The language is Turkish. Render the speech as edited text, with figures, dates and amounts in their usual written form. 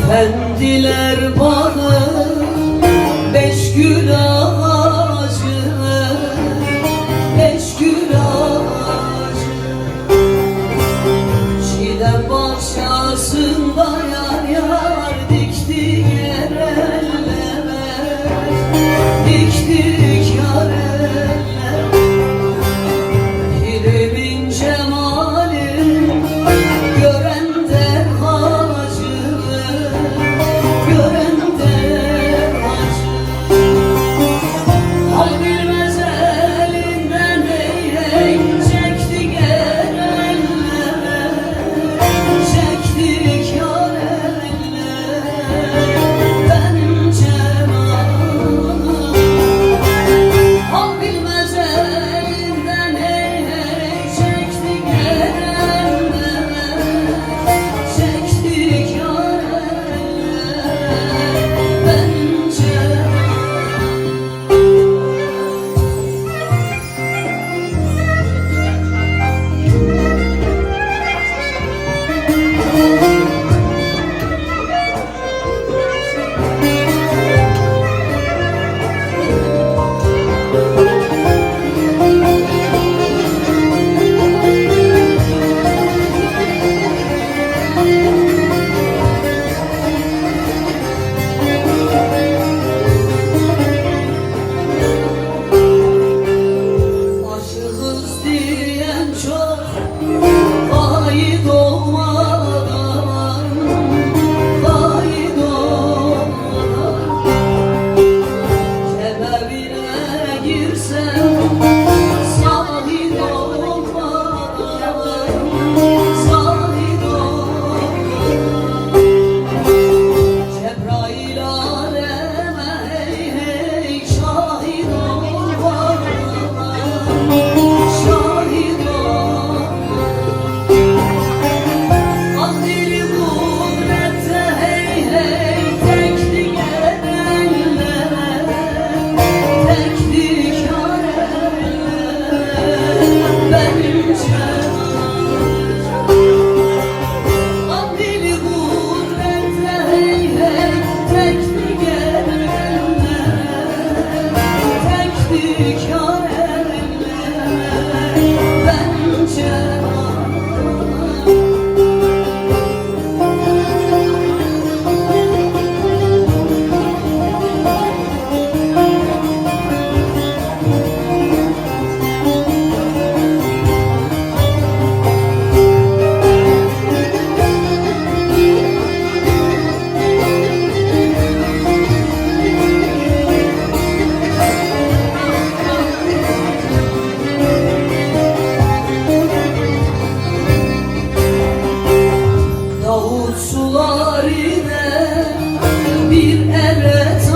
Efendiler bağı, 5 gül ağacı, 5 gül ağacı. Çiğdem bahçesinde yar yar diktik yerellere, diktik yar eller. Pirimin cemali gören der hacı, gören der hacı. Al bilmez elinden hey çektik ellere, çektik yar eller. Ben cemalım. Al bilmez elinden hey çektik ellere, çektik yar eller. Ben cemalım. Aşığız diyen çok, vahid olmadan, vahid olmadan. Cebevine girsem, zahid olmadan, zahid olmadan. Cebrail aleme hey hey şahit olmadan, şahit olmadan. Kandili kudrette hey hey teknik edenlere, teknik yar eller. Benim cemalım. Kandili kudrette hey hey teknik edenlere, teknik yar eller. Ben cemalım. Davut sular ile bir eret